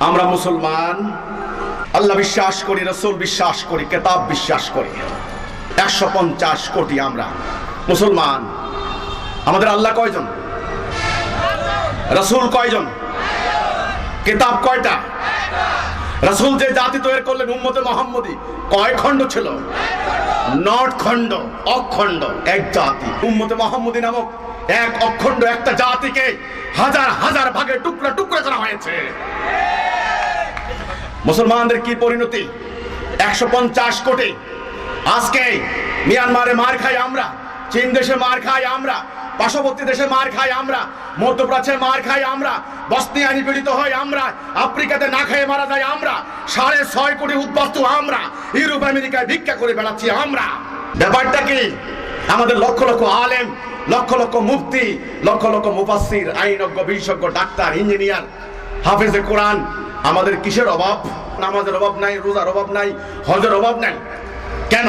আমরা মুসলমান, আল্লাহ বিশ্বাস করি, রাসূল বিশ্বাস করি, কিতাব বিশ্বাস করি। 150 কোটি আমরা মুসলমান। আমাদের আল্লাহ কয়জন? রাসূল কয়জন? কিতাব কয়টা? রাসূল যে জাতি তৈরি করলেন উম্মতে মুহাম্মদী, কয় খণ্ড ছিল? 9 খণ্ড, অখণ্ড এক জাতি। উম্মতে মুহাম্মদী নামক এক অখণ্ড একটা জাতিকে হাজার হাজার ভাগে টুকরা টুকরা করা হয়েছে। মুসলমানদের কি পরিণতি? 150 কোটি। আজকে মিয়ানমারে মার খাই আমরা, চীন দেশে মার খাই আমরা, পার্শ্ববর্তী দেশে মার খাই আমরা, মধ্যপ্রাচ্যে মার খাই আমরা, বসনিয়া নিপীড়িত হয় আমরা, আফ্রিকাতে না খেয়ে মারা যায় আমরা, 6.5 কোটি উদ্বাস্তু আমরা, ইউরোপ আমেরিকায় ভিক্ষা করে বেড়াচ্ছি আমরা। ব্যাপারটা কি? আমাদের লক্ষ লক্ষ আলেম, লক্ষ লক্ষ মুফতি, লক্ষ লক্ষ মুফাসসির, আইনজ্ঞ, বিশেষজ্ঞ, ডাক্তার, ইঞ্জিনিয়ার, হাফেজে কোরআন, আমাদের কিসের অভাব? নামাজের অভাব নাই, রোজার অভাব নাই, হজের অভাব নাই। কেন?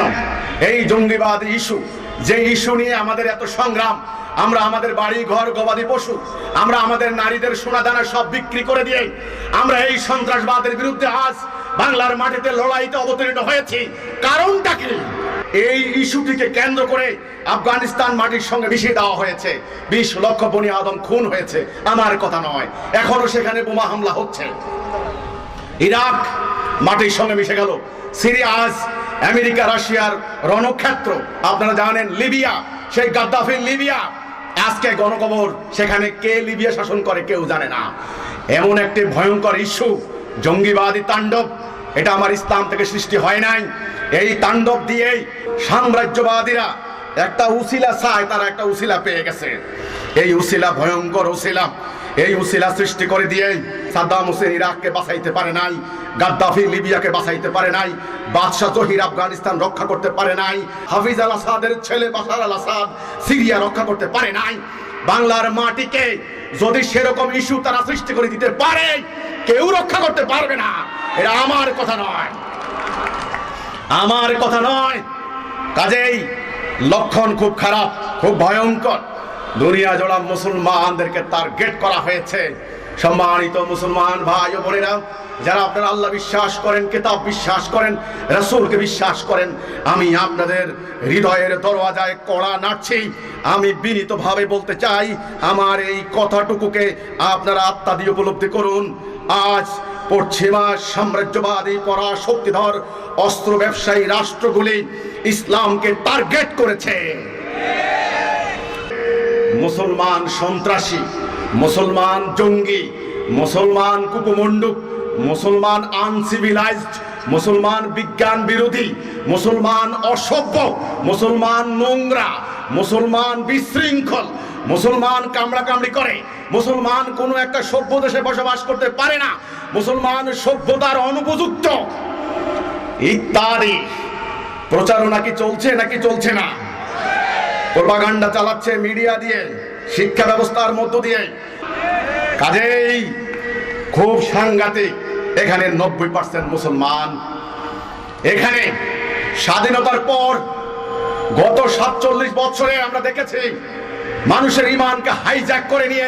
এই জঙ্গিবাদ ইস্যু, যে ইস্যু নিয়ে আমাদের এত সংগ্রাম। আমরা আমাদের বাড়ি ঘর, গবাদি পশু, আমরা আমাদের নারীদের সোনা দানা সব বিক্রি করে দিয়ে আমরা এই সন্ত্রাসবাদের বিরুদ্ধে আজ বাংলার মাটিতে লড়াইতে অবতীর্ণ হয়েছি। কারণটা কি? এই ইস্যুটিকে কেন্দ্র করে আফগানিস্তান মাটির সঙ্গে মিশিয়ে দেওয়া হয়েছে। 20 লক্ষ বনি আদম খুন হয়েছে, আমার কথা নয়। এখনো সেখানে বোমা হামলা হচ্ছে। ইরাক মাটির সঙ্গে মিশে গেল। সিরিয়া আজ আমেরিকা রাশিয়ার রণক্ষেত্র। আপনারা জানেন লিবিয়া, সেই গাদ্দাফির লিবিয়া আজকে গণকবর। সেখানে কে লিবিয়া শাসন করে কেউ জানে না। এমন একটি ভয়ঙ্কর ইস্যু, জঙ্গিবাদী তাণ্ডব। এটা আমার ইসলাম থেকে সৃষ্টি হয় নাই। এই তাণ্ডব দিয়েই সাম্রাজ্যবাদীরা একটা উসিলা চায়, তারা একটা উসিলা পেয়ে গেছে। এই উসিলা ভয়ঙ্কর উসিলা। এই উসিলা সৃষ্টি করে দিয়ে সাদ্দাম হোসেন ইরাককে বাঁচাইতে পারে নাই, গাদ্দাফি লিবিয়াকে বাঁচাইতে পারে নাই, বাদশাহ জহির আফগানিস্তান রক্ষা করতে পারে নাই, হাফিজ আল আসাদের ছেলে বাশার আল আসাদ সিরিয়া রক্ষা করতে পারে নাই। বাংলার মাটিকে যদি সেরকম ইস্যু তারা সৃষ্টি করে দিতে পারে, কেউ রক্ষা করতে পারবে না। এটা আমার কথা নয়, আমার কথা নয়। কাজেই লক্ষণ খুব খারাপ, খুব ভয়ঙ্কর। দুনিয়া জোড়া মুসলমানদেরকে টার্গেট করা হয়েছে। সম্মানিত মুসলমান ভাই ও বোনেরা, যারা আপনারা আল্লাহ বিশ্বাস করেন, কিতাব বিশ্বাস করেন, রাসূলকে বিশ্বাস করেন, আমি আপনাদের হৃদয়ের দরওয়াজায় কড়া নাড়ছি। আমি বিনীতভাবে বলতে চাই, আমার এই কথাটুকুকে আপনারা আত্মা দিয়ে উপলব্ধি করুন। আজ পশ্চিমা সাম্রাজ্যবাদী পরাশক্তিধর অস্ত্র ব্যবসায়ী রাষ্ট্রগুলি ইসলামকে টার্গেট করেছে। মুসলমান সন্ত্রাসী, মুসলমান জঙ্গি, মুসলমান কুকুমণ্ডুক, মুসলমান আনসিভিলাইজড, মুসলমান বিজ্ঞান বিরোধী, মুসলমান অসভ্য, মুসলমান নোংরা, মুসলমান বিশৃঙ্খল, মুসলমান কামড়াকামড়ি করে, মুসলমান কোনো একটা সভ্য দেশে বসবাস করতে পারে না, মুসলমান সভ্যতার অনুপযুক্ত ইত্যাদি প্রচারণা কি চলছে নাকি চলছে না? প্রোপাগান্ডা চালাচ্ছে মিডিয়া দিয়ে, শিক্ষা ব্যবস্থার মধ্য দিয়ে। কাজেই খুব সাংঘাতিক। এখানে 90% মুসলমান। এখানে স্বাধীনতার পর গত 47 বছরে আমরা দেখেছি মানুষের ঈমানকে হাইজ্যাক করে নিয়ে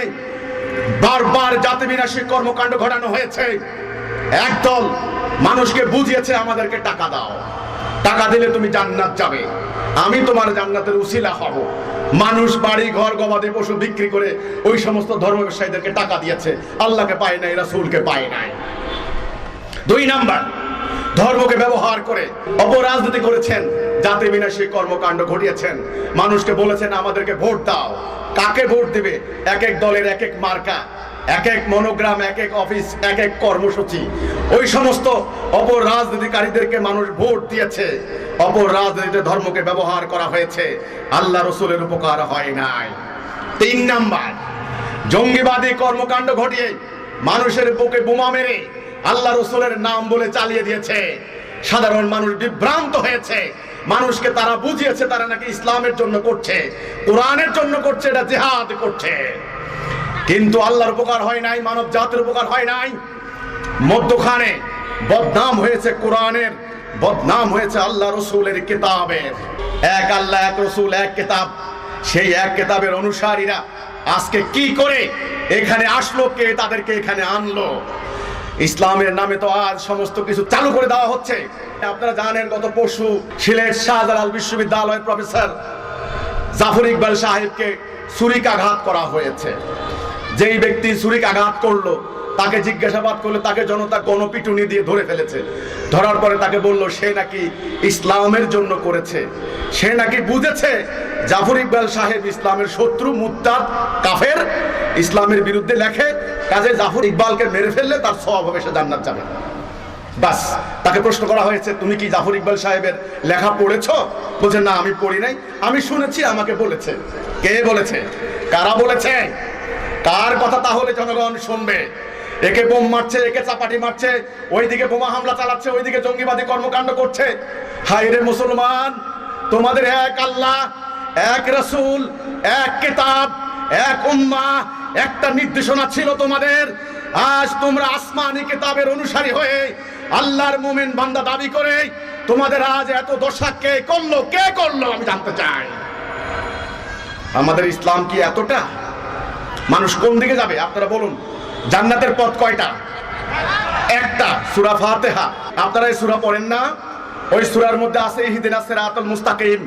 বারবার জাতি বিনাশী কর্মকাণ্ড ঘটানো হয়েছে। একদল মানুষকে বুঝিয়েছে আমাদেরকে টাকা দাও, টাকা দিলে তুমি জান্নাত যাবে, আমি তোমার জান্নাতের উসিলা হব। মানুষ বাড়ি ঘর গবাদি পশু বিক্রি করে ওই সমস্ত ধর্ম ব্যবসায়ীদেরকে টাকা দিয়েছে। আল্লাহকে পায় নাই, রাসূলকে পায় নাই। 2 নাম্বার, ধর্মকে ব্যবহার করে অপরাজনীতি করেছেন, জাতি বিনাশী কর্মকাণ্ড ঘটিয়েছেন। মানুষকে বলেছেন আমাদেরকে ভোট দাও। কাকে ভোট দিবে? এক এক দলের এক এক মার্কা, এক এক মনোগ্রাম, এক এক অফিস, এক এক কর্মসূচি। ওই সমস্ত অপরাজনীতিকারীদেরকে মানুষ ভোট দিয়েছে। অপরাজনীতিতে ধর্মকে ব্যবহার করা হয়েছে, আল্লাহ রসুলের উপকার হয় নাই। 3 নাম্বার, জঙ্গিবাদী কর্মকাণ্ড ঘটিয়ে মানুষের বুকে বোমা মেরে আল্লাহ রসুলের নাম বলে চালিয়ে দিয়েছে। সাধারণ মানুষ বিভ্রান্ত হয়েছে। মানুষকে তারা বুঝিয়েছে তারা নাকি ইসলামের জন্য করছে, কোরআনের জন্য করছে, এটা জিহাদ করছে। কিন্তু আল্লাহর উপকার হয় নাই, মানব জাতির উপকার হয় নাই। মধ্যখানে বদনাম হয়েছে কোরআনের, বদনাম হয়েছে আল্লাহ রসুলের কিতাবের। এক আল্লাহ, এক রসুল, এক কিতাব। সেই এক কিতাবের অনুসারীরা আজকে কি করে এখানে আসলো, কে তাদেরকে এখানে আনলো? ইসলামের নামে তো আজ সমস্ত কিছু চালু করে দেওয়া হচ্ছে। আপনারা জানেন গত পরশু সিলেট শাহজালাল বিশ্ববিদ্যালয়ের প্রফেসর জাফর ইকবাল সাহেবকে ছুরিকাঘাত করা হয়েছে। যেই ব্যক্তি ছুরিকাঘাত করলো তাকে জিজ্ঞাসাবাদ করলে তাকে জনতা গণপিটুনি দিয়ে ধরে ফেলেছে। ধরার পরে তাকে বলল সে নাকি ইসলামের জন্য করেছে, সে নাকি বুঝেছে জাফর ইকবাল সাহেব ইসলামের শত্রু, মুরতাদ, কাফের, ইসলামের বিরুদ্ধে লেখে, কাজে জাফর ইকবালকে মেরে ফেললে তার সওয়াব হবে, সে জান্নাত যাবে। বাস, তাকে প্রশ্ন করা হয়েছে তুমি কি জাফর ইকবাল সাহেবের লেখা পড়েছো? বলছে না আমি পড়ি নাই, আমি শুনেছি, আমাকে বলেছে। কে বলেছে? কারা বলেছে? কার কথা তাহলে জনগণ শুনবে? একে বোম মারছে, একে চাপাটি মারছে, ওইদিকে বোমা হামলা চালাচ্ছে, ওইদিকে জঙ্গিবাদী কর্মকাণ্ড করছে। হায় রে মুসলমান, তোমাদের এক আল্লাহ, এক রাসূল, এক কিতাব, এক উম্মাহ, একটা নির্দেশনা ছিল তোমাদের। আজ তোমরা আসমানি কিতাবের অনুসারী হয়ে আল্লাহর মুমিন বান্দা দাবি করে তোমাদের আজ এত দশা কে করলো? কে করলো আমি জানতে চাই। আমাদের ইসলাম কি এতটা? মানুষ কোন দিকে যাবে আপনারা বলুন? জান্নাতের পথ কয়টা? একটা, সূরা ফাতিহা। আপনারা এই সূরা পড়েন না? ওই সূরার মধ্যে আছে ইহদিনাস সিরাতাল মুস্তাকিম,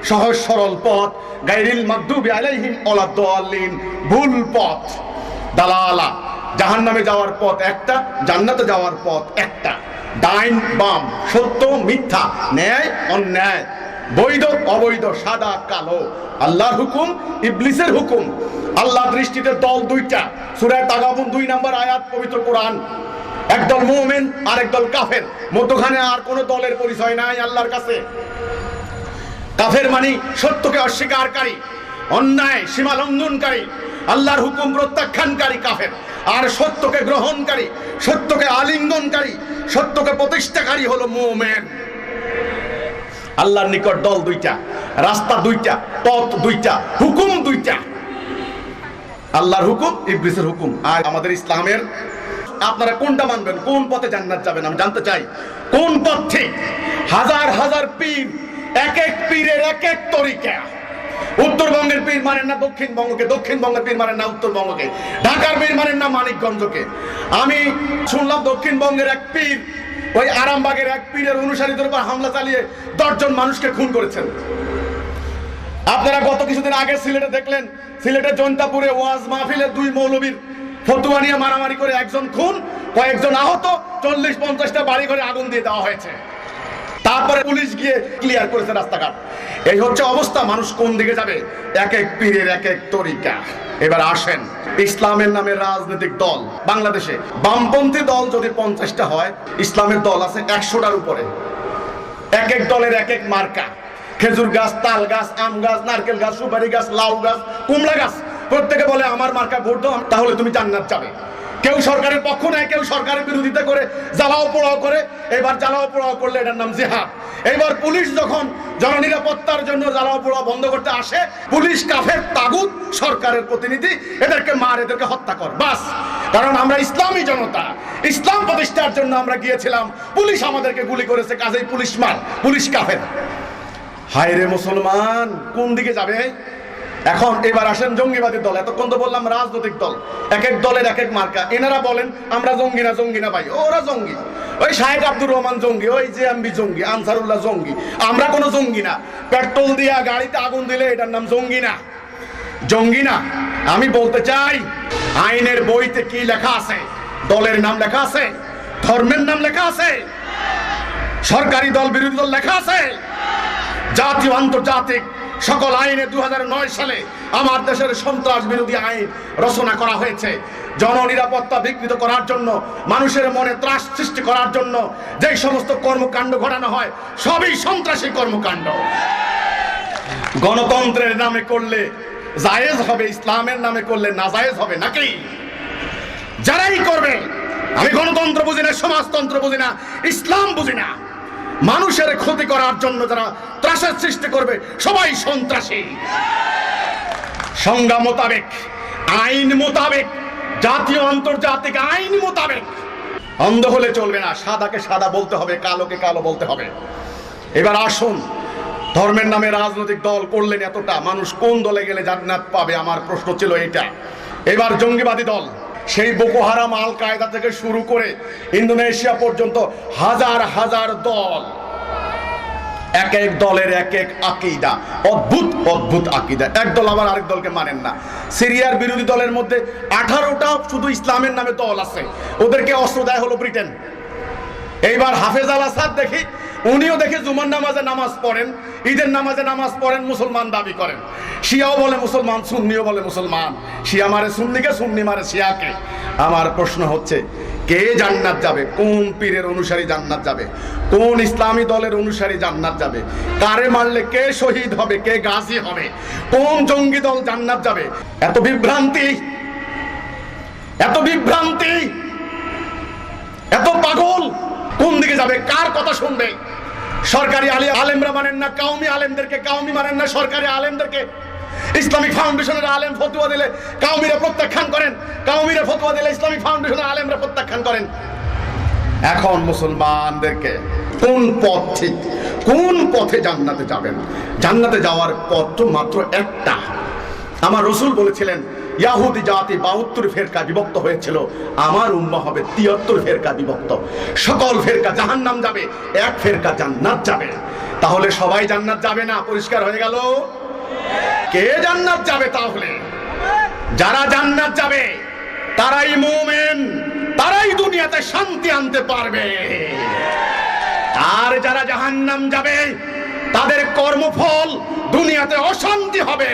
সহজ সরল পথ, গায়রিল মাগদুবি আলাইহিম ওয়ালাদ-দাল্লিন, ভুল পথ, দালালা। জাহান্নামে যাওয়ার পথ একটা, জান্নাতে যাওয়ার পথ একটা। ডাইন বাম, সত্য মিথ্যা, ন্যায় অন্যায়, বৈধ অবৈধ, সাদা কালো, আল্লাহর হুকুম, ইবলিসের হুকুম। আল্লাহ দৃষ্টিতে দল দুইটা, সূরা তাগাবুন 2 নম্বর আয়াত, পবিত্র কোরআন। একদল মুমিন আর একদল কাফের, মধ্যখানে আর কোন দলের পরিচয় নাই আল্লাহর কাছে। কাফের মানে সত্যকে অস্বীকারী, অন্যায় সীমা লঙ্ঘনকারী, আল্লাহর হুকুম প্রত্যাখ্যানকারী কাফের। আর সত্যকে গ্রহণকারী, সত্যকে আলিঙ্গনকারী, সত্যকে প্রতিষ্ঠাকারী হলো মুমিন। আল্লাহর নিকট দল দুইটা, রাস্তা দুইটা, পথ দুইটা, হুকুম দুইটা, আল্লাহর হুকুম, ইবলিসের হুকুম। আর আমাদের ইসলামের আপনারা কোনটা মানবেন? কোন পথে জান্নাত যাবেন আমি জানতে চাই। কোন পথ ঠিক? হাজার হাজার পীর, এক এক পীরের এক এক তরিকা। উত্তরবঙ্গের পীর মানেন না দক্ষিণবঙ্গকে, দক্ষিণবঙ্গের পীর মানেন না উত্তরবঙ্গকে, ঢাকার পীর মানেন না মানিকগঞ্জকে। আমি শুনলাম দক্ষিণবঙ্গের এক পীর ওই আরামবাগের এক পীরের অনুসারীদের উপর হামলা চালিয়ে 10 জন মানুষকে খুন করেছেন। আপনারা গত কিছুদিন আগে সিলেটে দেখলেন, সিলেটের জৈন্তাপুরে ওয়াজ মাহফিলে 2 মৌলবীর ফতুয়া নিয়ে মারামারি করে একজন খুন, কয়েকজন আহত, 40-50টা বাড়ি ঘরে আগুন দিয়ে দেওয়া হয়েছে। তারপরে পুলিশ গিয়ে ক্লিয়ার করেছে রাস্তাঘাট। এই হচ্ছে অবস্থা। মানুষ কোন দিকে যাবে? এক এক পীরের এক এক তরিকা। এবার আসেন, ইসলামের নামে রাজনৈতিক দল বাংলাদেশে, বামপন্থী দল যদি 50টা হয়, ইসলামের দল আছে 100টার উপরে। এক এক দলের এক এক মার্কা, খেজুর গাছ, তাল গাছ, আম গাছ, নারকেল গাছ, সুপারি গাছ, লাউ গাছ, কুমড়া গাছ। প্রত্যেকে বলে আমার মার্কা ভোট দাও, তাহলে তুমি জান্নাত যাবে। কেউ সরকারের পক্ষ নেয়, কেউ সরকারের বিরোধিতা করে, জ্বালাও পোড়াও করে। এবার জ্বালাও পোড়াও করলে এটার নাম জিহাদ। এইবার পুলিশ যখন জননিরাপত্তার জন্য জ্বালাও পোড়াও বন্ধ করতে আসে, পুলিশ কাফের, তাগুত, সরকারের প্রতিনিধি, এদেরকে মার, এদেরকে হত্যা কর। বাস, কারণ আমরা ইসলামী জনতা, ইসলাম প্রতিষ্ঠার জন্য আমরা গিয়েছিলাম, পুলিশ আমাদেরকে গুলি করেছে, কাজেই পুলিশ মার, পুলিশ কাফের। হায় রে মুসলমান, কোন দিকে যাবে এখন? এবার আসেন জঙ্গিবাদী দল। এতক্ষণ তো বললাম রাজনৈতিক দল, এক এক দলের এক এক মার্কা। এনারা বলেন আমরা জঙ্গি না, জঙ্গি না ভাই, ওরা জঙ্গি। ওই শাহেদ আব্দুর রহমান জঙ্গি, ওই জেএমবি জঙ্গি, আনসারুল্লাহ জঙ্গি। আমরা কোনো জঙ্গি না। পেট্রোল দিয়া গাড়িতে আগুন দিলে এটার নাম জঙ্গি না, জঙ্গি না। আমি বলতে চাই, আইনের বইতে কি লেখা আছে? দলের নাম লেখা আছে, ধর্মের নাম লেখা আছে, সরকারি দল বিরোধী দল লেখা আছে। জাতীয় আন্তর্জাতিক সকল আইনে 2009 সালে আমার দেশের সন্ত্রাস বিরোধী আইন রচনা করা হয়েছে। জননিরাপত্তা বিঘ্নিত করার জন্য, মানুষের মনে ত্রাস সৃষ্টি করার জন্য যে সমস্ত কর্মকাণ্ড ঘটানো হয়, সবই সন্ত্রাসী কর্মকাণ্ড। গণতন্ত্রের নামে করলে জায়েজ হবে, ইসলামের নামে করলে নাজায়েজ হবে নাকি? যারাই করবে, আমি গণতন্ত্র বুঝি না, সমাজতন্ত্র বুঝি না, ইসলাম বুঝি না, মানুষের ক্ষতি করার জন্য যারা ত্রাসের সৃষ্টি করবে সবাই সন্ত্রাসী। সংজ্ঞা মোতাবেক, আইন মোতাবেক, জাতীয় আন্তর্জাতিক আইন মোতাবেক। অন্ধ হলে চলবে না, সাদাকে সাদা বলতে হবে, কালোকে কালো বলতে হবে। এবার আসুন, ধর্মের নামে রাজনৈতিক দল করলেন এতটা, মানুষ কোন দলে গেলে জান্নাত পাবে? আমার প্রশ্ন ছিল এটা। এবার জঙ্গিবাদী দল, সেই বোকো হারাম, আল কায়দা থেকে শুরু করে ইন্দোনেশিয়া পর্যন্ত হাজার হাজার দল, এক এক দলের এক এক আকীদা, অদ্ভুত অদ্ভুত আকীদা। এক দল আবার আরেক দলকে মানেন না। সিরিয়ার বিরোধী দলের মধ্যে 18টা শুধু ইসলামের নামে দল আছে, ওদেরকে অস্ত্র দেয় হলো ব্রিটেন। এইবার হাফেজ আল আসাদ দেখি, উনিও দেখি জুমার নামাজে নামাজ পড়েন, ঈদের নামাজে নামাজ পড়েন, মুসলমান দাবি করেন। শিয়াও বলে মুসলমান, সুন্নিও বলে মুসলমান। শিয়া মারে সুন্নিকে, সুন্নি মারে শিয়াকে। আমার প্রশ্ন হচ্ছে, কে জান্নাত যাবে? কোন পীরের অনুসারী জান্নাত যাবে? কোন ইসলামী দলের অনুসারী জান্নাত যাবে? কারে মারলে কে শহীদ হবে, কে গাজী হবে? কোন জঙ্গি দল জান্নাত যাবে? এত বিভ্রান্তি, এত বিভ্রান্তি, এত পাগল। কোন দিকে যাবে? কার কথা শুনবে? সরকারি আলেমরা মানেন না কাউমি আলেমদেরকে, কাউমি মানেন না সরকারি আলেমদেরকে। ইসলামিক ফাউন্ডেশনের আলেম ফতোয়া দিলে কাউমিরা প্রত্যাখ্যান করেন, কাউমিরা ফতোয়া দিলে ইসলামিক ফাউন্ডেশনের আলেমরা প্রত্যাখ্যান করেন। এখন মুসলমানদেরকে কোন পথ ঠিক, কোন পথে জান্নাতে যাবেন? জান্নাতে যাওয়ার পথ তো মাত্র একটা। আমার রাসূল বলেছিলেন, ইহুদি জাতি 72 ফেরকা বিভক্ত হয়েছিল, আমার উম্মাহ হবে 73 ফেরকা বিভক্ত। সকল ফেরকা জাহান্নাম যাবে, এক ফেরকা জান্নাত যাবে। তাহলে সবাই জান্নাত যাবে না? পরিষ্কার হয়ে গেল। কে জান্নাত যাবে? তাহলে যারা জান্নাত যাবে তারাই মুমিন, তারাই দুনিয়াতে শান্তি আনতে পারবে। আর যারা জাহান্নাম যাবে তাদের কর্মফল দুনিয়াতে অশান্তি হবে।